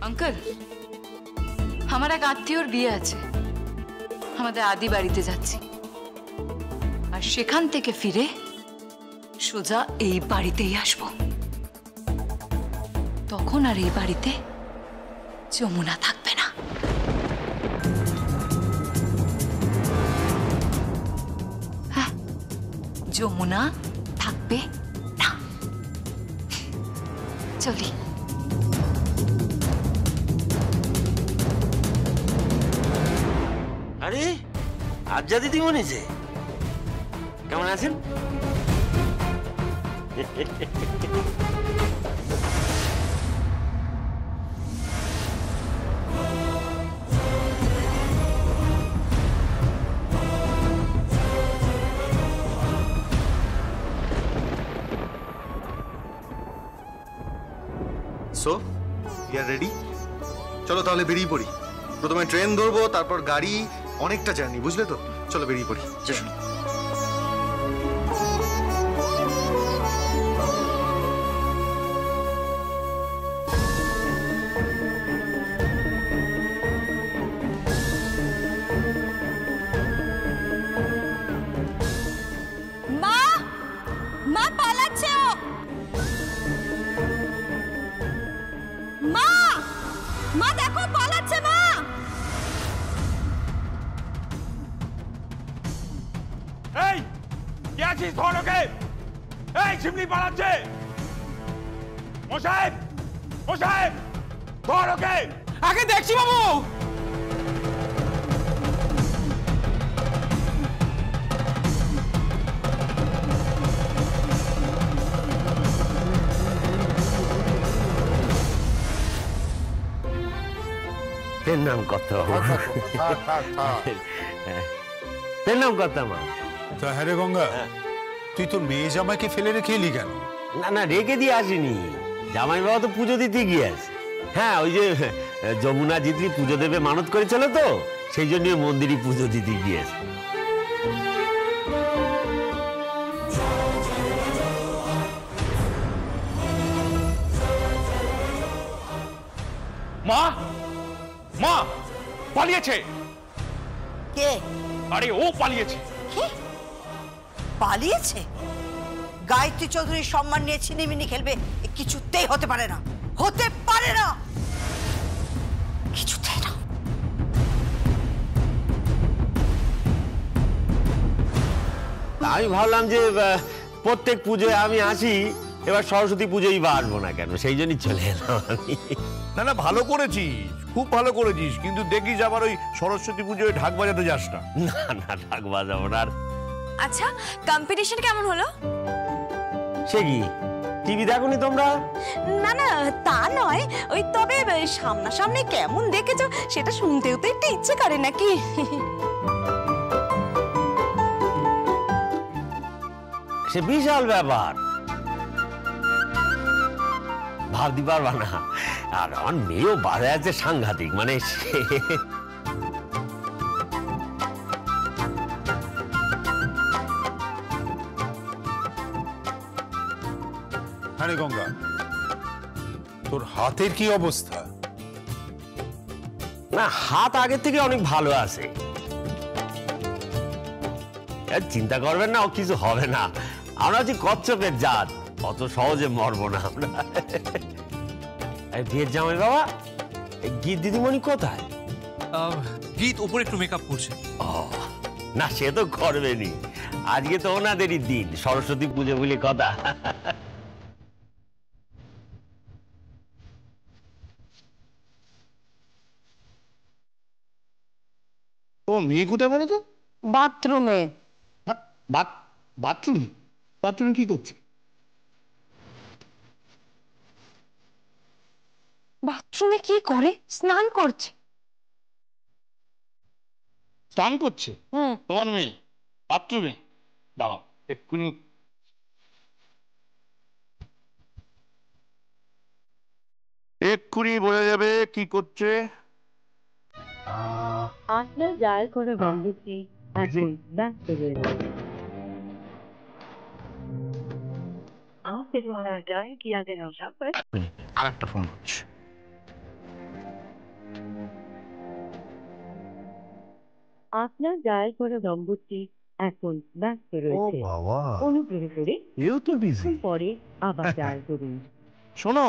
Uncle, আমার এক আত্মীয়র বিয়ে আছে, আমাদের আদি বাড়িতে যাচ্ছি, আর সেখান থেকে ফিরে সোজা এই বাড়িতেই আসবো। তখন আর এই বাড়িতে যমুনা থাকবে না। হ্যাঁ, যমুনা থাকবে না। চলি। আরে আজ্জা দিদিমণি যে, কেমন আছেন? So you are ready? চলো তাহলে বেরিয়ে পড়ি। প্রথমে ট্রেন ধরবো, তারপর গাড়ি, অনেকটা জার্নি, বুঝলে তো? চলো বেরিয়ে পড়ি। মা, মা পালাচ্ছে ও। মা, মা দেখো পালাচ্ছে মা। এই কে আছিস? ধর ওকে। এই শিবলি পালাচ্ছে। মোসাহেব, মোসাহেব, ধর ওকে। আগে দেখছি বাবু। নাম কত? নাম কত মা? হ্যাঁ রে গঙ্গা, তুই তোর মেয়ে জামাইকে ফেলে রেখে এলি কেন? না না, রেখে দিয়ে আসিনি, জামাই বাবা তো পুজো দিতে গিয়েছে। হ্যাঁ, ওই যে যমুনা জিতলি পুজো দেবে মানত করেছিল, তো সেই জন্য মন্দিরে পুজো দিতে গিয়েছে। মা, মা পালিয়েছে। কে? আরে ও পালিয়েছে। কি পালিয়েছে? গায়ত্রী চৌধুরীর সম্মান নিয়ে ছিনিমিনি খেলবে? কিছুতেই হতে পারে না, হতে পারে না, কিছুতেই না। আমি ভাবলাম যে প্রত্যেক পুজোয় আমি আসি, এবার সরস্বতী পুজোই বা আসবো না কেন, সেই জন্যই চলে এলাম আমি। না না, ভালো করেছিস, খুব ভালো করেছিস, কিন্তু দেখিস আবার ওই সরস্বতী পুজোয় ঢাক বাজাতে যাস না। না না, ঢাক বাজাবো না। আচ্ছা, কম্পিটিশন কেমন হলো? সে কি টিভি দেখোনি তোমরা? না না, তা নয়, ওই তবে সামনাসামনি কেমন দেখেছো সেটা শুনতেও তো একটু ইচ্ছে করে নাকি? সে বিশাল ব্যাপার, ভাবতে পারবা না। আর আমার মেয়েও বাজায় আছে সাংঘাতিক, মানে আরে গঙ্গা, তোর হাতের কি অবস্থা? না, হাত আগের থেকে অনেক ভালো আছে, চিন্তা করবেন না, ও কিছু হবে না। আমরা হচ্ছি কচ্ছপের জাত, অত সহজে মরবো না আমরা। বিয়ের জামাই বাবা, গীত দিদিমণি কোথায়? গীত উপরে একটু মেকআপ করছে। না, সে তো করবেনি, আজকে তো ওনাদেরই দিন, সরস্বতী পুজো বলে কথা। ও মেয়ে কোথায় বলো তো? বাথরুমে। বাথরুম? বাথরুমে কি করছে? বাথরুমে কি করে? স্নান করছে। স্নান করছে তোমার মেয়ে বাথরুমে? দাঁড়াও এক্ষুনি। এক্ষুনি বোঝা যাবে কি করছে। আপনার ডায়াল করে নম্বরটি এখন ব্যস্ত রয়েছে। आपके द्वारा डायल किया गया नंबर আরেকটা ফোন হচ্ছে। আপনার ডায়াল করা নম্বরটি এখন ব্যস্ত রয়েছে। বাবা, অনুগ্রহ করে এও তো বিজি। পরে আবার ডায়াল করুন। শোনো,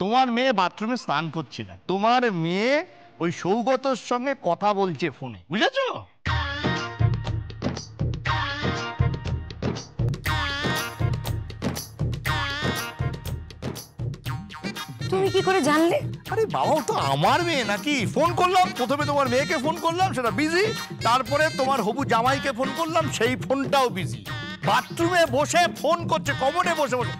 তোমার মেয়ে বাথরুমে স্নান করছে না, তোমার মেয়ে ওই সৌগতর সঙ্গে কথা বলছে ফোনে, বুঝেছো? তুমি কি করে জানলে? আরে বাবা, তো আমার মেয়ে নাকি? ফোন করলাম, প্রথমে তোমার মেয়েকে ফোন করলাম, সেটা বিজি। তারপরে তোমার হবু জামাইকে ফোন করলাম, সেই ফোনটাও বিজি। বাথরুমে বসে ফোন করছে, কমনে বসে বসে।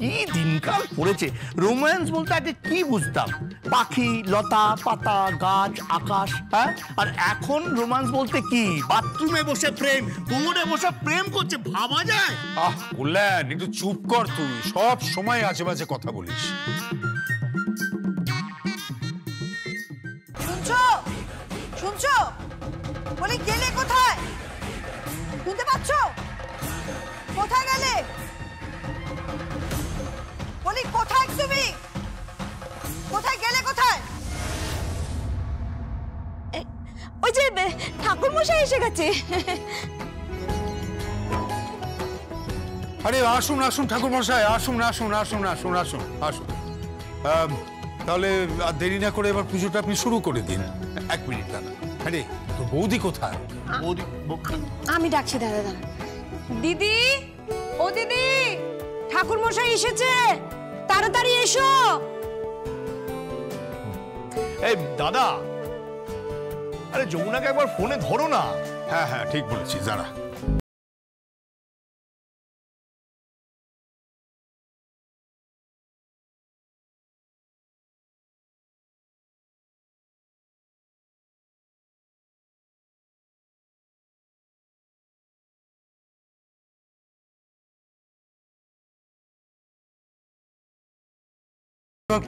কি দিনকাল পড়েছে! রোম্যান্স বলতে আগে কি বুঝতাম? পাখি, লতা পাতা, গাছ, আকাশ, হ্যাঁ? আর এখন রোম্যান্স বলতে কি? বাথরুমে বসে প্রেম, কোমরে বসে প্রেম করছে, ভাবা যায়? কল্যাণ, একটু চুপ কর, তুই সব সময় আজে বাজে কথা বলিস। শুনছো শুনছো বলি, গেলে কোথায়? শুনতে পাচ্ছ? কোথায় গেলে বলি? কোথায় তুমি? কোথায় গেলে? কোথায়? ওই যে ঠাকুর মশাই এসে গেছে। আরে আসুন আসুন ঠাকুর মশাই, আসুন আসুন আসুন আসুন আসুন আসুন। তাহলে আর দেরি না করে এবার পুজোটা আপনি শুরু করে দিন। 1 মিনিট দাদা। আরে তো বৌদি কোথায়? আমি ডাকছি, দাদা দাদা। দিদি, ও দিদি, ঠাকুর মশাই এসেছে, তাড়াতাড়ি এসো। এই দাদা, আরে যমুনাকে একবার ফোনে ধরো না। হ্যাঁ হ্যাঁ, ঠিক বলেছিস, দাঁড়া।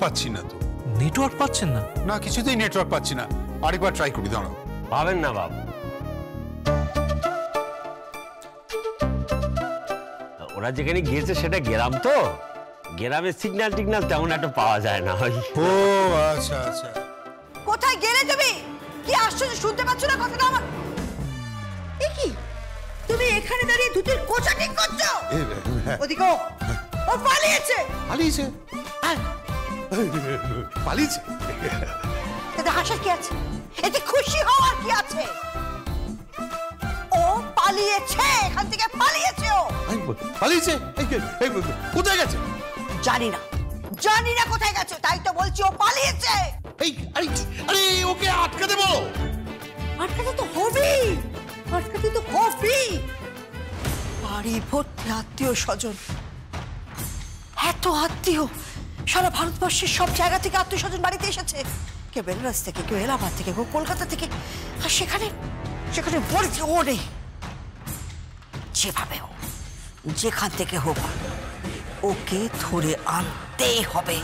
পাচ্ছি না তো। নেটওয়ার্ক পাচ্ছেন না? না, কিছুতেই নেটওয়ার্ক পাচ্ছি না। আরেকবার ট্রাই করি, দাঁড়াও। পাবেন না বাবু, ওরা যেখানে গিয়েছে সেটা গ্রাম, তো গ্রামের সিগন্যাল টিগন্যাল তেমন একটা পাওয়া যায় না। ও আচ্ছা আচ্ছা। কোথায় গেলে তুমি? কি আশ্চর্য, শুনতে পাচ্ছ না কথাটা আমার? এ কি, তুমি এখানে দাঁড়িয়ে দুধের কোচা ঠিক করছো? ওদিকে ও পালিয়েছে। পালিয়েছে? পালিয়েছে? এতে হাসার কি আছে? এতে খুশি হওয়ার কি আছে? ও পালিয়েছে, এখান থেকে পালিয়েছে। ও পালিয়েছে? কোথায় গেছে? জানি না, জানি না কোথায় গেছে, তাই তো বলছি ও পালিয়েছে। এই আরে আরে, ওকে আটকাতে বলো। আটকাতে তো হবেই, আটকাতে তো হবেই। বাড়ি ভর্তি আত্মীয় স্বজন, এত আত্মীয়, সারা ভারতবর্ষের সব জায়গা থেকে আত্মীয় স্বজন বাড়িতে এসেছে। কেউ বেনারস থেকে, কেউ এলাহাবাদ থেকে, কেউ কলকাতা থেকে। আর সেখানে সেখানে বলছে ও নেই। যেভাবে হোক, যেখান থেকে হোক, ওকে ধরে আনতেই হবে।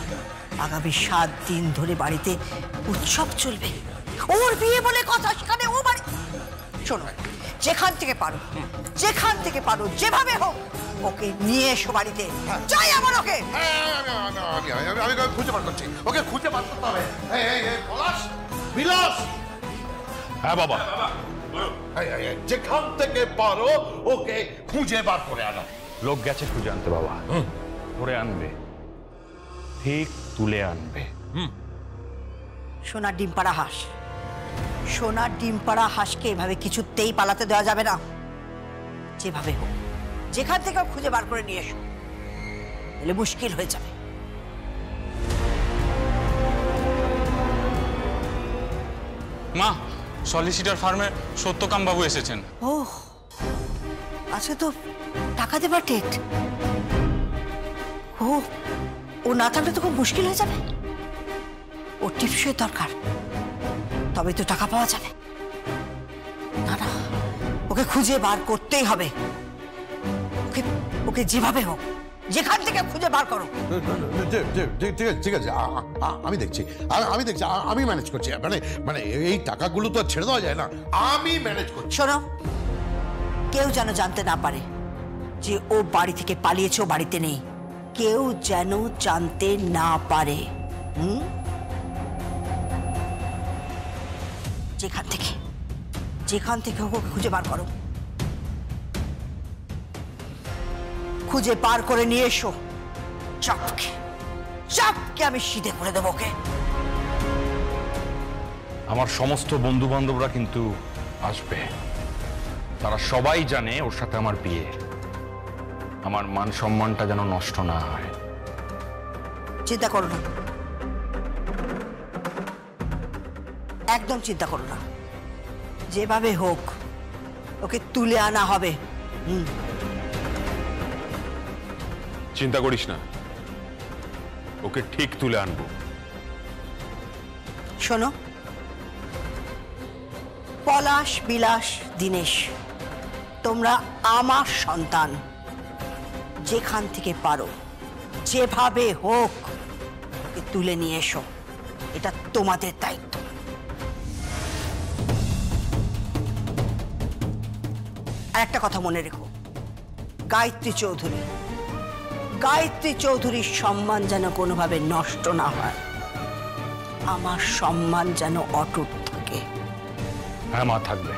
আগামী 7 দিন ধরে বাড়িতে উৎসব চলবে। ওর বিয়ে বলে কথা, সেখানে ও বাড়ি। শোনো, যেখান থেকে পারো, যেখান থেকে পারো, যেভাবে হোক ওকে নিয়ে এসো বাড়িতে। চাই আমার ওকে। আমি খুঁজে বার করছি, ওকে খুঁজে বার করতে হবে। পলাশ, বিলাস। হ্যাঁ বাবা, যেখান থেকে পারো ওকে খুঁজে বার করে আনো। লোক গেছে খুঁজে আনতে বাবা, ধরে আনবে, ঠিক তুলে আনবে। সোনার ডিম পাড়া হাঁস, সোনার ডিম পাড়া হাঁসকে এভাবে কিছুতেই পালাতে দেওয়া যাবে না। যেভাবে হোক, যেখান থেকে খুঁজে বার করে নিয়ে এসো, তাহলে মুশকিল হয়ে যাবে। মা, সলিসিটার ফার্মে সত্যকাম বাবু এসেছেন। ও আচ্ছা, তো টাকা দেবার ডেট। ও ও না থাকলে তো খুব মুশকিল হয়ে যাবে। ও টিপসই দরকার, তবে তো টাকা পাওয়া যাবে। না না, ওকে খুঁজে বার করতেই হবে। ওকে ওকে যেভাবে হোক, যেখান থেকে খুঁজে বার করো। ঠিক আছে, আমি দেখছি, আমি ম্যানেজ করছি। মানে এই টাকাগুলো তো ছেড়ে দেওয়া যায় না, আমি ম্যানেজ করছি। শোনো, কেউ যেন জানতে না পারে যে ও বাড়ি থেকে পালিয়েছে, ও বাড়িতে নেই। কেউ যেন জানতে না পারে। যেখান থেকে যেখান থেকে হোক ওকে খুঁজে বার করো, খুঁজে বার করে নিয়ে এসো। চাপকে চাপকে আমি সিধে করে দেবো ওকে। আমার সমস্ত বন্ধু বান্ধবরা কিন্তু আসবে, তারা সবাই জানে ওর সাথে আমার বিয়ে। আমার মান সম্মানটা যেন নষ্ট না হয়। চিন্তা করো না, একদম চিন্তা করো না, যেভাবে হোক ওকে তুলে আনা হবে। চিন্তা করিস না, ওকে ঠিক তুলে আনবো। শোনো, পলাশ, বিলাস, দীনেশ, তোমরা আমার সন্তান। যেখান থেকে পারো যেভাবে হোক ওকে তুলে নিয়ে এসো, এটা তোমাদের দায়িত্ব। আর একটা কথা মনে রেখো, গায়ত্রী চৌধুরীর সম্মান যেন কোনোভাবে নষ্ট না হয়। আমার সম্মান যেন অটুট থাকে। হ্যাঁ মা, থাকবে।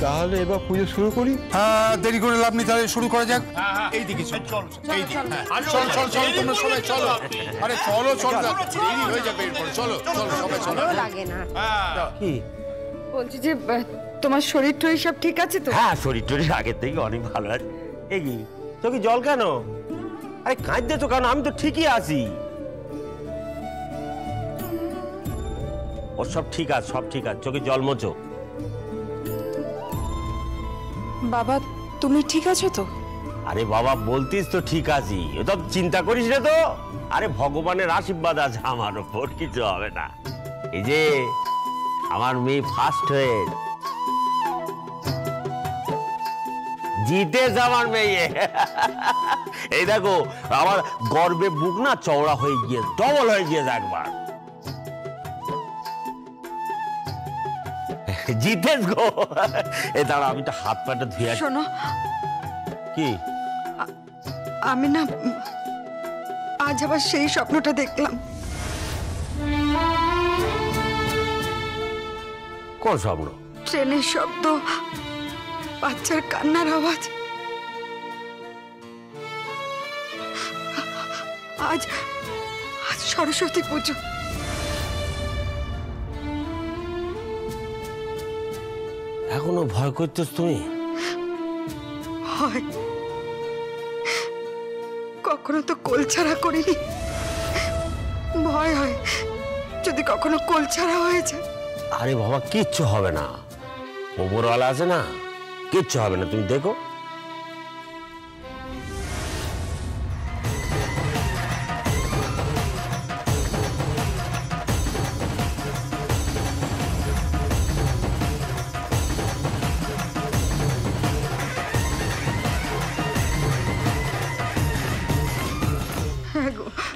তাহলে এবার পুজো শুরু করি। হ্যাঁ, দেরি করে লাভ নেই, তাহলে শুরু করা যাক। এইদিকে চল, চল তোমরা সবাই চলো। আরে চলো চলো, দেরি হয়ে যাবে এরপরে। চলো চলো সবাই চলো। লাগে না। কি বলছি যে তোমার শরীর টরীর সব ঠিক আছে তো? হ্যাঁ, শরীর টরীর আগের থেকে অনেক ভালো আছে। এ কি তোকে জল কেন? আরে কাঁদতে তো কেন? আমি তো ঠিকই আছি। ও সব ঠিক আছে, সব ঠিক আছে। চোখে জল মোচো। বাবা তুমি ঠিক আছো তো? আরে বাবা বলতিস তো ঠিক আছি, তো চিন্তা করিস না তো। আরে ভগবানের আশীর্বাদ আছে আমার উপর, কিছু হবে না। এই যে আমার মেয়ে ফার্স্ট হয়ে জিতেছে, আমার মেয়ে। এই দেখো আমার গর্বে বুক না চওড়া হয়ে গিয়ে ডবল হয়ে গিয়েছে একবার। জিতেছ গো। এ দাঁড়া, আমি তো হাত পাটা ধুয়ে। শোনো, কি? আমি না আজ আবার সেই স্বপ্নটা দেখলাম। কোন স্বপ্ন? ট্রেনের শব্দ, বাচ্চার কান্নার আওয়াজ। আজ আজ সরস্বতী পুজো। এখনো ভয় করতেছ তুমি? হয়, কখনো তো কোল ছাড়া করিনি, ভয় হয় যদি কখনো কোল ছাড়া হয়ে যায়। আরে বাবা কিচ্ছু হবে না, ওপরওয়ালা আছে না, কিচ্ছু হবে না, তুমি দেখো।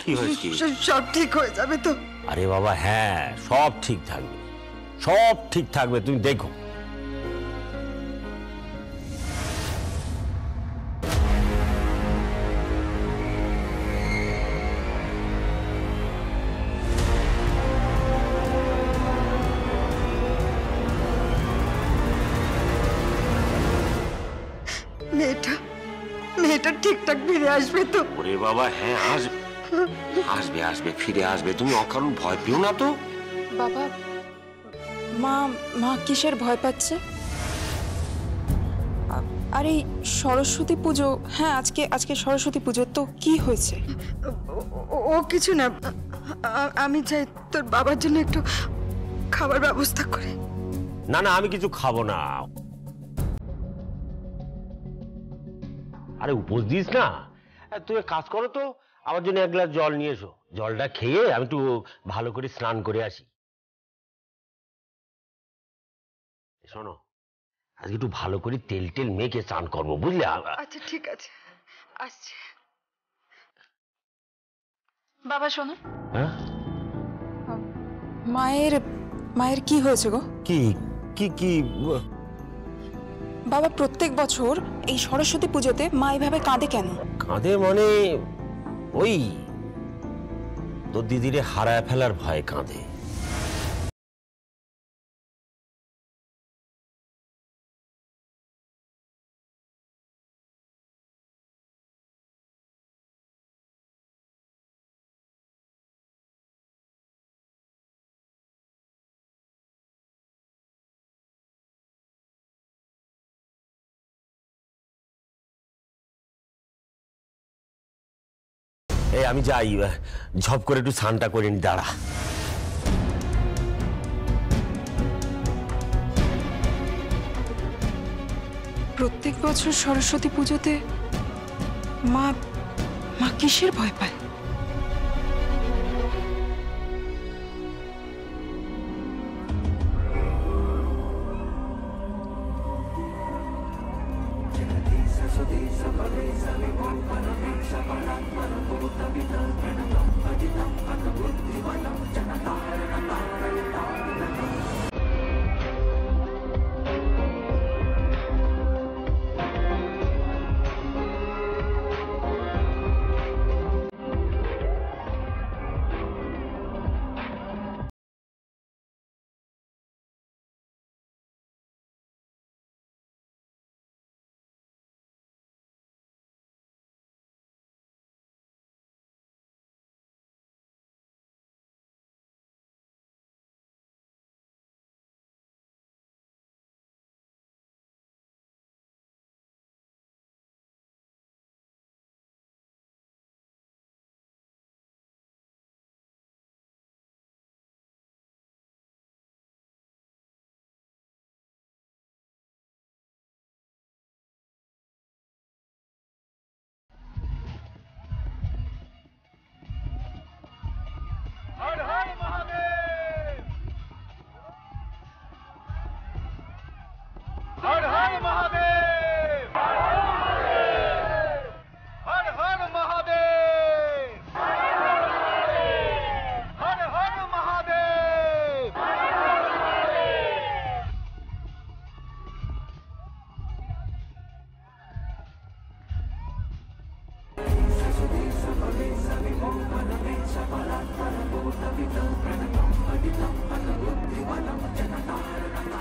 কি হয়েছে? সব ঠিক হয়ে যাবে তো? আরে বাবা হ্যাঁ, সব ঠিক থাকবে, সব ঠিক থাকবে, তুমি দেখো। মেয়েটা ঠিকঠাক ফিরে আসবে তো? ওরে বাবা হ্যাঁ, আসবে আসবে আসবে, ফিরে আসবে, তুমি অকারণ ভয় পেও না তো। বাবা, মা কিসের ভয় পাচ্ছে? আরে সরস্বতী পুজো। হ্যাঁ, আজকে সরস্বতী পুজো, তো কি হয়েছে? ও কিছু না, আমি চাই তোর বাবার জন্য একটু খাবার ব্যবস্থা করে। না না, আমি কিছু খাবো না। আরে উপোস দিস না, তুমি কাজ করো তো, আমার জন্য এক গ্লাস জল নিয়ে এসো। জলটা খেয়ে আমি একটু ভালো করে স্নান করে আসি। শোনো, আজকে একটু ভালো করে তেল টেল মেখে স্নান করবো, বুঝলে? আচ্ছা ঠিক আছে, আসছি। বাবা শোনো, হ্যাঁ মায়ের কি হয়েছে গো? কি কি কি? বাবা প্রত্যেক বছর এই সরস্বতী পুজোতে মা এইভাবে কাঁদে কেন? কাঁদে মানে ওই তোর দিদিরে হারায় ফেলার ভয়ে কাঁদে। এই আমি যাই, ঝপ করে একটু স্নানটা করে নি, দাঁড়া। প্রত্যেক বছর সরস্বতী পুজোতে মা মা কিসের ভয় পায়?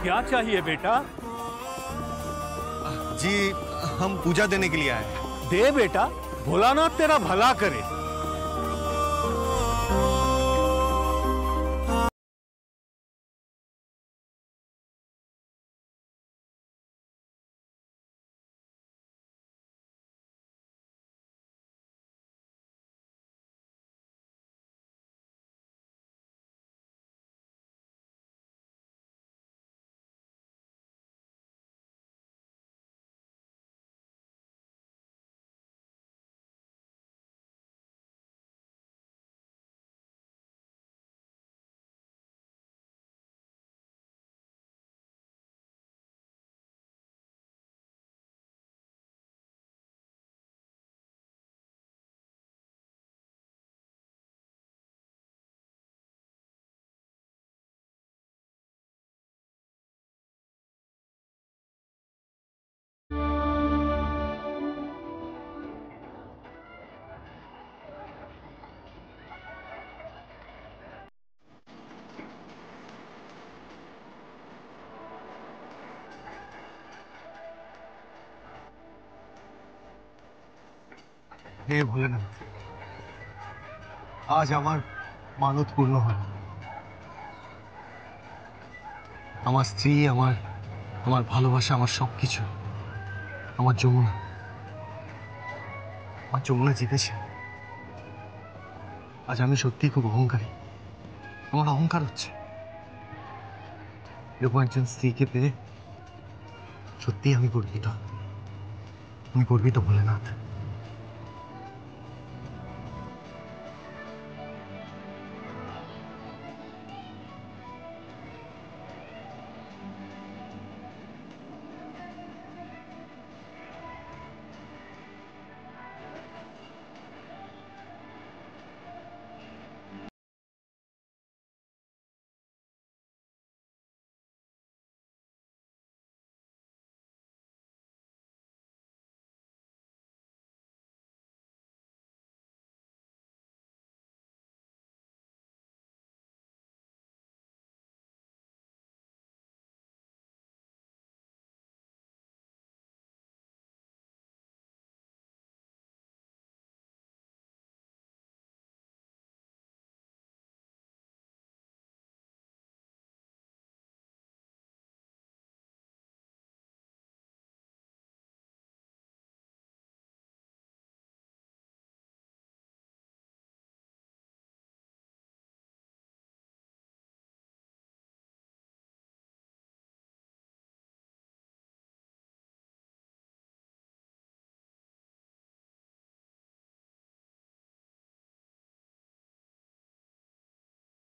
क्या चाहिए बेटा? जी हम पूजा देने के लिए आए हैं। दे बेटा, भोलानाथ तेरा भला करे। হে ভোলেনাথ, আজ আমার মানত পূর্ণ হল। আমার স্ত্রী, আমার ভালোবাসা, আমার সবকিছু, আমার যমুনা জিতেছে। আজ আমি সত্যিই খুব অহংকারী। আমার অহংকার হচ্ছে এরকম একজন স্ত্রীকে পেয়ে। সত্যিই আমি গর্বিত ভোলেনাথ।